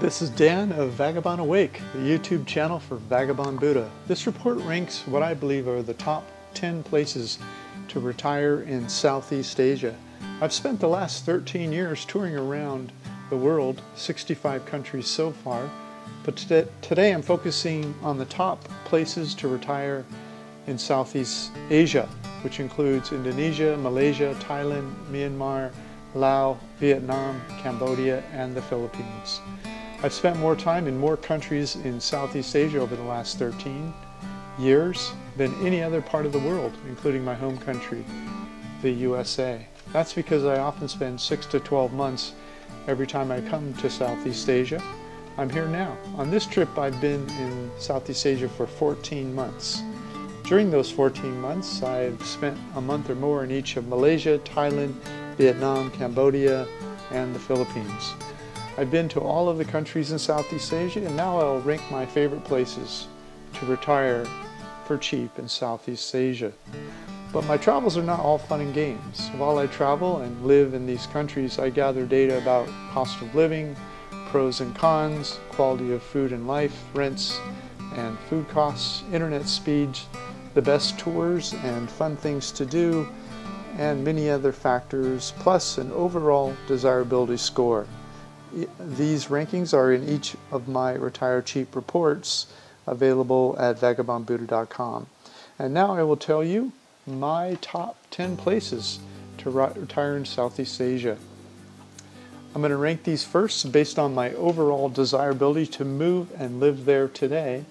This is Dan of Vagabond Awake, the YouTube channel for Vagabond Buddha. This report ranks what I believe are the top 10 places to retire in Southeast Asia. I've spent the last 13 years touring around the world, 65 countries so far, but today I'm focusing on the top places to retire in Southeast Asia, which includes Indonesia, Malaysia, Thailand, Myanmar, Laos, Vietnam, Cambodia, and the Philippines. I've spent more time in more countries in Southeast Asia over the last 13 years than any other part of the world, including my home country, the USA. That's because I often spend 6 to 12 months every time I come to Southeast Asia. I'm here now. On this trip, I've been in Southeast Asia for 14 months. During those 14 months, I've spent a month or more in each of Malaysia, Thailand, Vietnam, Cambodia, and the Philippines. I've been to all of the countries in Southeast Asia, and now I'll rank my favorite places to retire for cheap in Southeast Asia. But my travels are not all fun and games. While I travel and live in these countries, I gather data about cost of living, pros and cons, quality of food and life, rents and food costs, internet speeds, the best tours and fun things to do, and many other factors, plus an overall desirability score. These rankings are in each of my Retire Cheap reports available at vagabondbuddha.com. And now I will tell you my top 10 places to retire in Southeast Asia. I'm going to rank these first based on my overall desirability to move and live there today.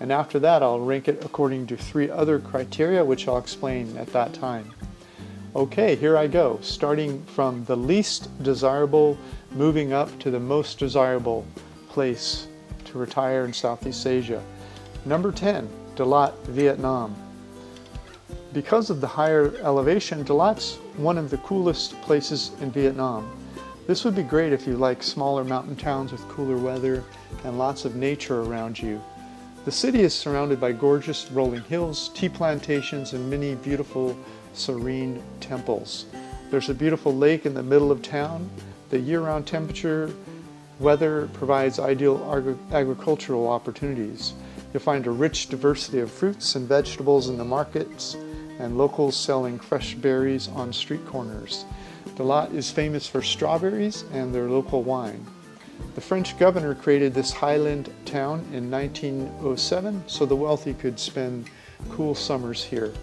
And after that, I'll rank it according to 3 other criteria, which I'll explain at that time. Okay, here I go, starting from the least desirable, moving up to the most desirable place to retire in Southeast Asia. Number 10, Dalat, Vietnam. Because of the higher elevation, Dalat's one of the coolest places in Vietnam. This would be great if you like smaller mountain towns with cooler weather and lots of nature around you. The city is surrounded by gorgeous rolling hills, tea plantations, and many beautiful serene temples. There's a beautiful lake in the middle of town. The year-round temperature weather provides ideal agricultural opportunities. You'll find a rich diversity of fruits and vegetables in the markets and locals selling fresh berries on street corners. Dalat is famous for strawberries and their local wine. The French governor created this highland town in 1907 so the wealthy could spend cool summers here.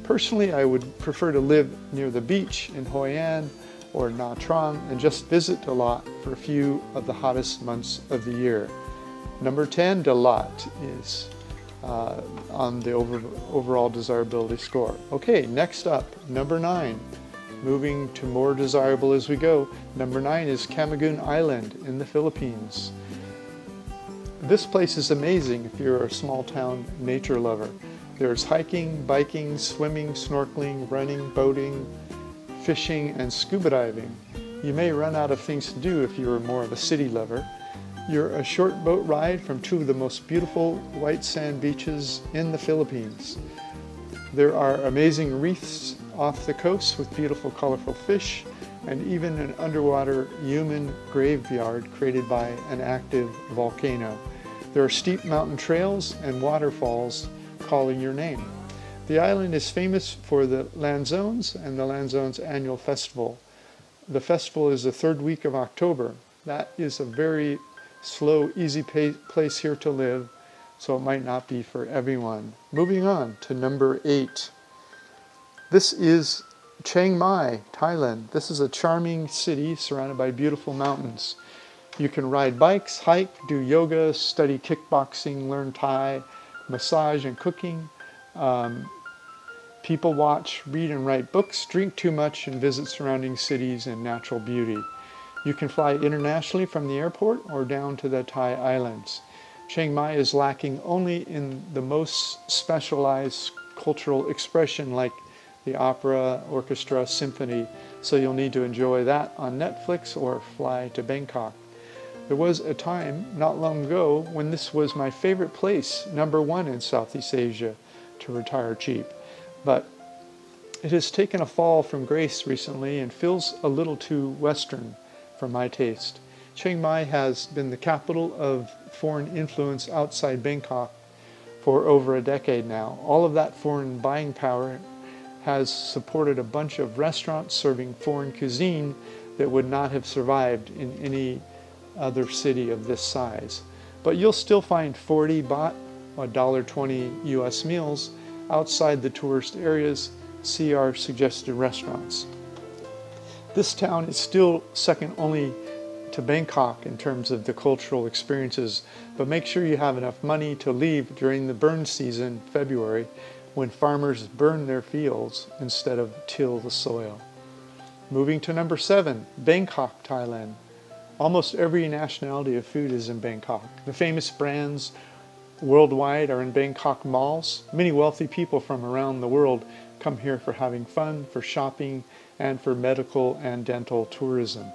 Personally, I would prefer to live near the beach in Hoi An or Nha Trang and just visit Dalat for a few of the hottest months of the year. Number 10, Dalat is on the overall desirability score. Okay, next up, number 9. Moving to more desirable as we go. Number 9 is Camiguin Island in the Philippines. This place is amazing if you're a small town nature lover. There's hiking, biking, swimming, snorkeling, running, boating, fishing, and scuba diving. You may run out of things to do if you're more of a city lover. You're a short boat ride from 2 of the most beautiful white sand beaches in the Philippines. There are amazing reefs off the coast with beautiful colorful fish and even an underwater human graveyard created by an active volcano. There are steep mountain trails and waterfalls calling your name. The island is famous for the Lanzones and the Lanzones annual festival. The festival is the 3rd week of October. That is a very slow, easy place here to live, so it might not be for everyone. Moving on to number 8. This is Chiang Mai, Thailand. This is a charming city surrounded by beautiful mountains. You can ride bikes, hike, do yoga, study kickboxing, learn Thai, massage and cooking. People watch, read and write books, drink too much, and visit surrounding cities and natural beauty. You can fly internationally from the airport or down to the Thai islands. Chiang Mai is lacking only in the most specialized cultural expression like the opera, orchestra, symphony, so you'll need to enjoy that on Netflix or fly to Bangkok. There was a time, not long ago, when this was my favorite place, number 1 in Southeast Asia, to retire cheap. But it has taken a fall from grace recently and feels a little too Western for my taste. Chiang Mai has been the capital of foreign influence outside Bangkok for over a decade now. All of that foreign buying power has supported a bunch of restaurants serving foreign cuisine that would not have survived in any other city of this size. But you'll still find 40 baht, $1.20 US meals outside the tourist areas. See our suggested restaurants. This town is still second only to Bangkok in terms of the cultural experiences, but make sure you have enough money to leave during the burn season, February, when farmers burn their fields instead of till the soil. Moving to number 7, Bangkok, Thailand. Almost every nationality of food is in Bangkok. The famous brands worldwide are in Bangkok malls. Many wealthy people from around the world come here for having fun, for shopping, and for medical and dental tourism.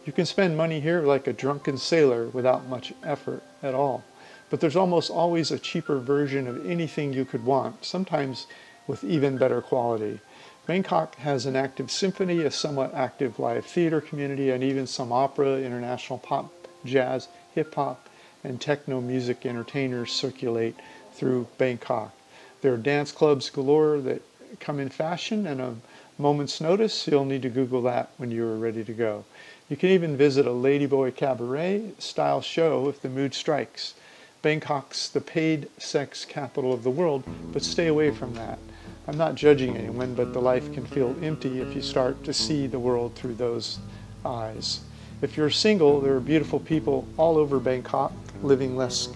You can spend money here like a drunken sailor without much effort at all. But there's almost always a cheaper version of anything you could want, sometimes with even better quality. Bangkok has an active symphony, a somewhat active live theater community, and even some opera, international pop, jazz, hip-hop, and techno music entertainers circulate through Bangkok. There are dance clubs galore that come in fashion and a moment's notice. You'll need to Google that when you're ready to go. You can even visit a ladyboy cabaret style show if the mood strikes. Bangkok's the paid sex capital of the world, but stay away from that. I'm not judging anyone, but the life can feel empty if you start to see the world through those eyes. If you're single, there are beautiful people all over Bangkok living less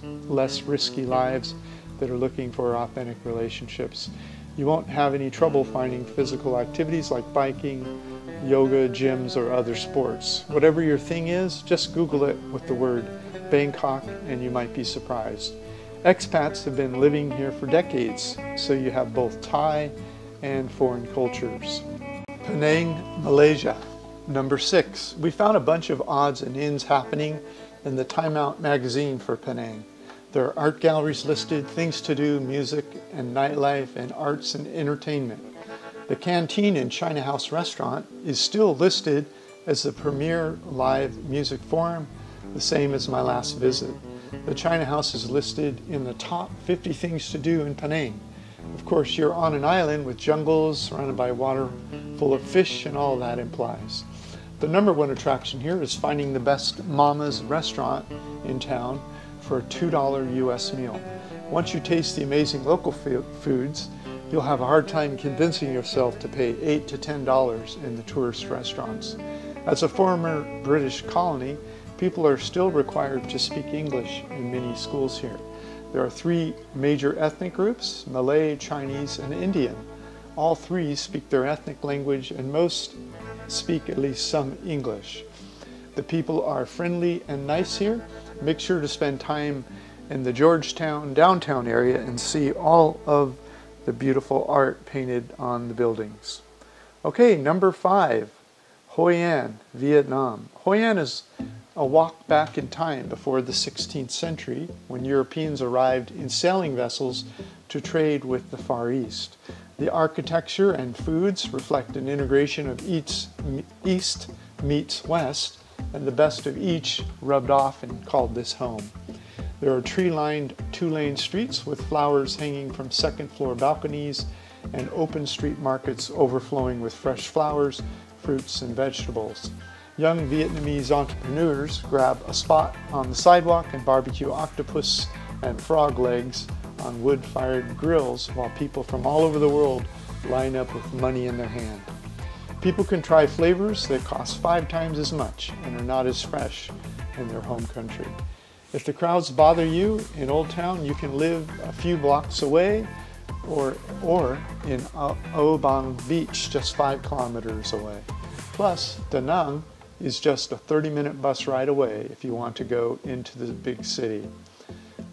risky lives that are looking for authentic relationships. You won't have any trouble finding physical activities like biking, yoga, gyms, or other sports. Whatever your thing is, just Google it with the word Bangkok and you might be surprised. Expats have been living here for decades, so you have both Thai and foreign cultures. Penang, Malaysia. Number 6. We found a bunch of odds and ends happening in the Time Out magazine for Penang. There are art galleries listed, things to do, music and nightlife, and arts and entertainment. The Canteen and China House restaurant is still listed as the premier live music forum, the same as my last visit. The China House is listed in the top 50 things to do in Penang. Of course, you're on an island with jungles surrounded by water full of fish, and all that implies. The number 1 attraction here is finding the best Mama's restaurant in town for a $2 US meal. Once you taste the amazing local foods, you'll have a hard time convincing yourself to pay $8 to $10 in the tourist restaurants. As a former British colony, people are still required to speak English in many schools here. There are 3 major ethnic groups: Malay, Chinese, and Indian. All 3 speak their ethnic language, and most speak at least some English. The people are friendly and nice here. Make sure to spend time in the Georgetown downtown area and see all of the beautiful art painted on the buildings. Okay, number 5, Hoi An, Vietnam. Hoi An is a walk back in time before the 16th century, when Europeans arrived in sailing vessels to trade with the Far East. The architecture and foods reflect an integration of East meets West, and the best of each rubbed off and called this home. There are tree-lined 2-lane streets with flowers hanging from second-floor balconies and open street markets overflowing with fresh flowers, fruits, and vegetables. Young Vietnamese entrepreneurs grab a spot on the sidewalk and barbecue octopus and frog legs on wood-fired grills while people from all over the world line up with money in their hand. People can try flavors that cost 5 times as much and are not as fresh in their home country. If the crowds bother you in Old Town, you can live a few blocks away or in Ao Bang Beach, just 5 kilometers away. Plus, Da Nang is just a 30-minute bus ride away if you want to go into the big city.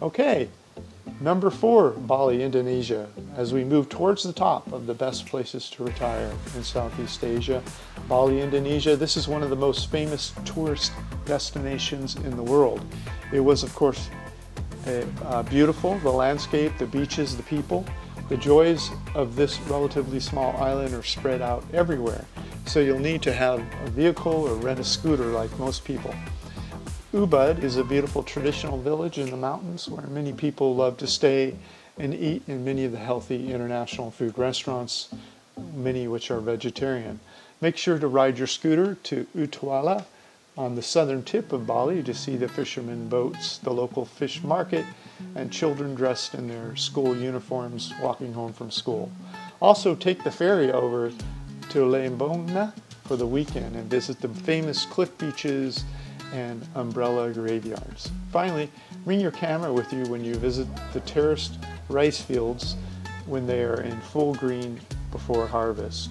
Okay, number 4, Bali, Indonesia. As we move towards the top of the best places to retire in Southeast Asia, Bali, Indonesia, this is one of the most famous tourist destinations in the world. It was, of course, beautiful, the landscape, the beaches, the people. The joys of this relatively small island are spread out everywhere, so you'll need to have a vehicle or rent a scooter like most people. 𝐕𝐝𝐵𝐷 is a beautiful traditional village in the mountains where many people love to stay and eat in many of the healthy international food restaurants, many which are vegetarian. Make sure to ride your scooter to Untitled on the southern tip of Bali to see the fishermen boats, the local fish market, and children dressed in their school uniforms walking home from school. Also take the ferry over to 𝐂𝐴𝐵𝐵𝐵𝐵 for the weekend and visit the famous cliff beaches and umbrella graveyards. Finally, bring your camera with you when you visit the terraced rice fields when they are in full green before harvest.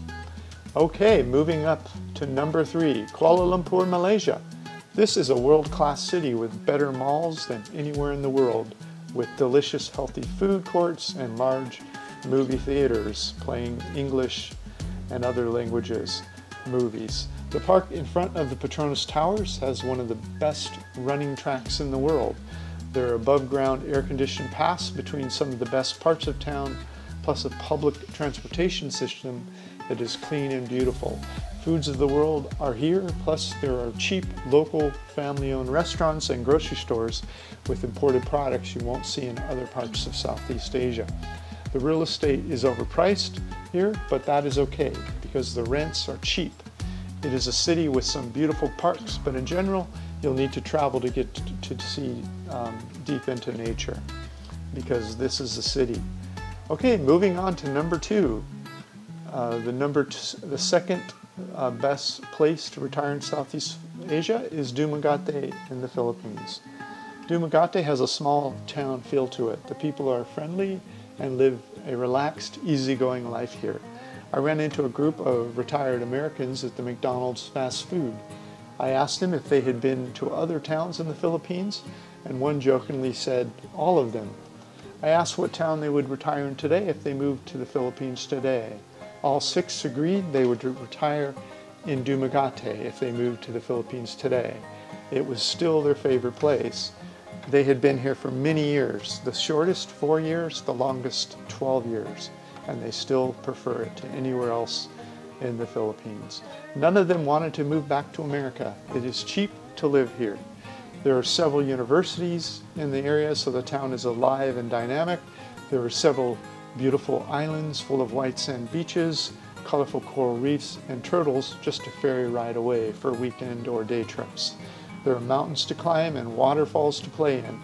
Okay, moving up to number 3, Kuala Lumpur, Malaysia. This is a world-class city with better malls than anywhere in the world, with delicious healthy food courts and large movie theaters playing English and other languages movies. The park in front of the Petronas Towers has one of the best running tracks in the world. There are above-ground air-conditioned paths between some of the best parts of town, plus a public transportation system that is clean and beautiful. Foods of the world are here, plus there are cheap, local, family-owned restaurants and grocery stores with imported products you won't see in other parts of Southeast Asia. The real estate is overpriced here, but that is okay because the rents are cheap. It is a city with some beautiful parks, but in general, you'll need to travel to get to see deep into nature because this is a city. Okay, moving on to number 2. The second best place to retire in Southeast Asia is 𝐕𝐝𝐽𝐻 in the Philippines. 𝐕𝐝𝐽𝐻 has a small town feel to it. The people are friendly and live a relaxed, easygoing life here. I ran into a group of retired Americans at the McDonald's fast food. I asked them if they had been to other towns in the Philippines, and one jokingly said, all of them. I asked what town they would retire in today if they moved to the Philippines today. All 6 agreed they would retire in 𝐕𝐝𝐽𝐻 if they moved to the Philippines today. It was still their favorite place. They had been here for many years, the shortest 4 years, the longest 12 years, and they still prefer it to anywhere else in the Philippines. None of them wanted to move back to America. It is cheap to live here. There are several universities in the area, so the town is alive and dynamic. There are several beautiful islands full of white sand beaches, colorful coral reefs, and turtles just a ferry ride away for weekend or day trips. There are mountains to climb and waterfalls to play in.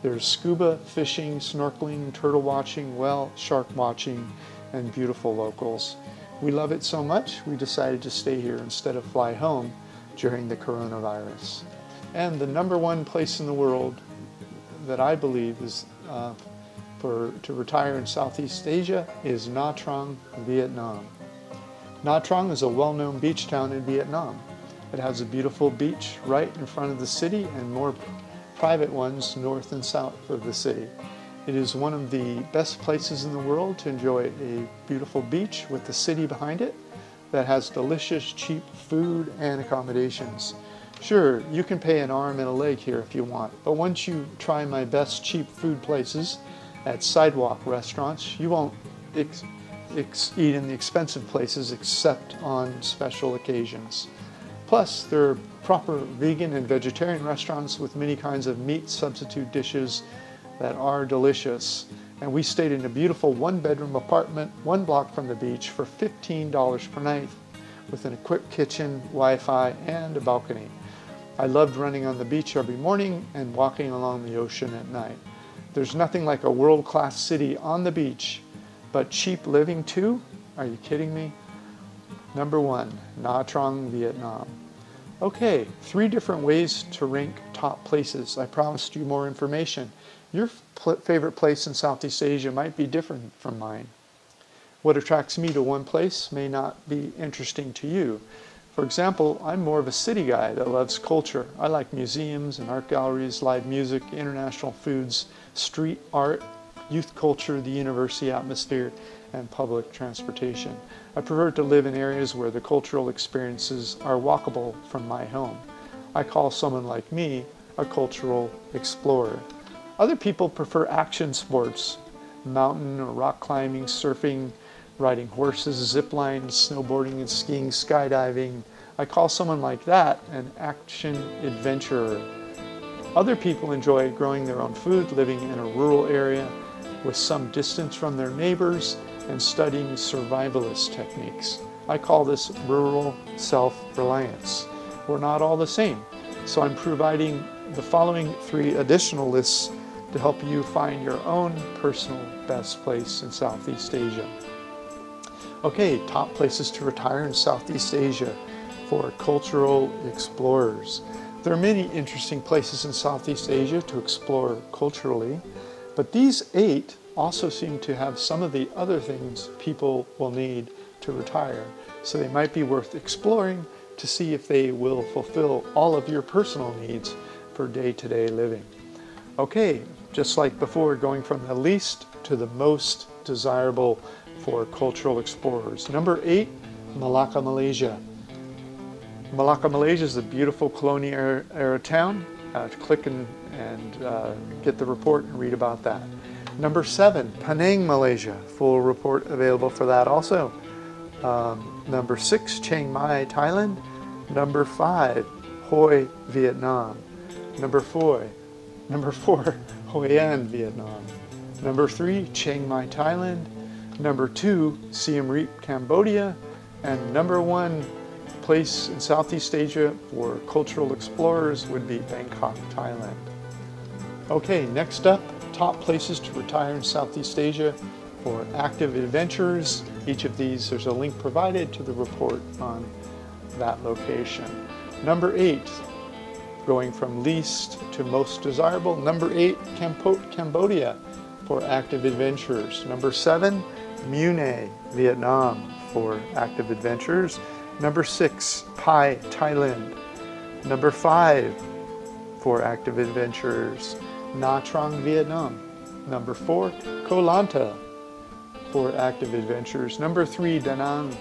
There's scuba, fishing, snorkeling, turtle watching, well, shark watching, and beautiful locals. We love it so much, we decided to stay here instead of fly home during the coronavirus. And the number 1 place in the world that I believe is to retire in Southeast Asia is Nha Trang, Vietnam. Nha Trang is a well-known beach town in Vietnam. It has a beautiful beach right in front of the city and more private ones north and south of the city. It is one of the best places in the world to enjoy a beautiful beach with the city behind it that has delicious, cheap food and accommodations. Sure, you can pay an arm and a leg here if you want, but once you try my best cheap food places at sidewalk restaurants, you won't eat in the expensive places except on special occasions. Plus, there are proper vegan and vegetarian restaurants with many kinds of meat substitute dishes that are delicious. And we stayed in a beautiful 1-bedroom apartment 1 block from the beach for $15 per night with an equipped kitchen, Wi-Fi, and a balcony. I loved running on the beach every morning and walking along the ocean at night. There's nothing like a world-class city on the beach, but cheap living too? Are you kidding me? Number 1, Nha Trang, Vietnam. Okay, 3 different ways to rank top places. I promised you more information. Your favorite place in Southeast Asia might be different from mine. What attracts me to one place may not be interesting to you. For example, I'm more of a city guy that loves culture. I like museums and art galleries, live music, international foods, street art, youth culture, the university atmosphere, and public transportation. I prefer to live in areas where the cultural experiences are walkable from my home. I call someone like me a cultural explorer. Other people prefer action sports, mountain or rock climbing, surfing, riding horses, zip lines, snowboarding and skiing, skydiving. I call someone like that an action adventurer. Other people enjoy growing their own food, living in a rural area with some distance from their neighbors, and studying survivalist techniques. I call this rural self-reliance. We're not all the same, so I'm providing the following 3 additional lists to help you find your own personal best place in Southeast Asia. Okay, top places to retire in Southeast Asia for cultural explorers. There are many interesting places in Southeast Asia to explore culturally, but these 8 also seem to have some of the other things people will need to retire, so they might be worth exploring to see if they will fulfill all of your personal needs for day-to-day living. Okay, just like before, going from the least to the most desirable for cultural explorers. Number 8, Malacca, Malaysia. Malacca, Malaysia is a beautiful colonial era town. Click and get the report and read about that. Number 7, Penang, Malaysia. Full report available for that also. Number 6, Chiang Mai, Thailand. Number 5, Hoi, Vietnam. Number 4, Hoi An, Vietnam. Number 3, Chiang Mai, Thailand. Number 2, Siem Reap, Cambodia. And number 1 place in Southeast Asia for cultural explorers would be Bangkok, Thailand. Okay, next up, top places to retire in Southeast Asia for active adventurers. Each of these, there's a link provided to the report on that location. Number 8, going from least to most desirable. Number 8, Cambodia for active adventurers. Number 7, Mune, Vietnam for active adventurers. Number 6, Pai, Thailand. Number 5 for active adventurers, Nha Trang, Vietnam. Number 4, Koh Lanta for active adventurers. Number 3, Da Nang.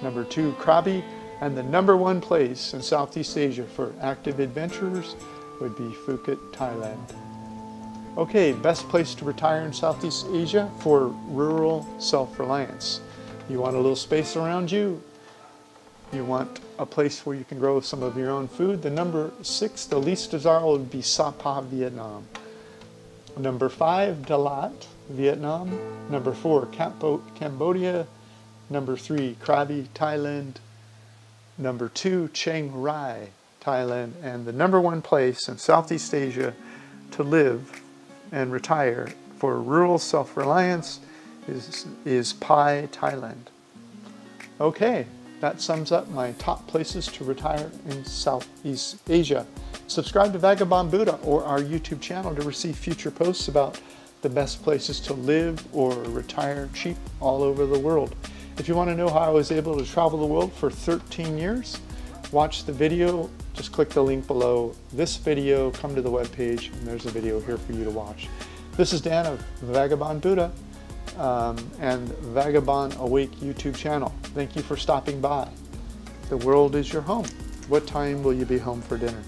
Number 2, Krabi. And the number 1 place in Southeast Asia for active adventurers would be Phuket, Thailand. Okay, best place to retire in Southeast Asia for rural self-reliance. You want a little space around you. You want a place where you can grow some of your own food. The number 6, the least desirable, would be Sapa, Vietnam. Number 5, Dalat, Vietnam. Number 4, Cambodia. Number 3, Krabi, Thailand. Number 2, Chiang Rai, Thailand. And the number 1 place in Southeast Asia to live and retire for rural self-reliance is Pai, Thailand. Okay, that sums up my top places to retire in Southeast Asia. Subscribe to Vagabond Buddha or our YouTube channel to receive future posts about the best places to live or retire cheap all over the world. If you want to know how I was able to travel the world for 13 years, watch the video. Just click the link below this video, come to the webpage, and there's a video here for you to watch. This is Dan of Vagabond Buddha and Vagabond Awake YouTube channel. Thank you for stopping by. The world is your home. What time will you be home for dinner?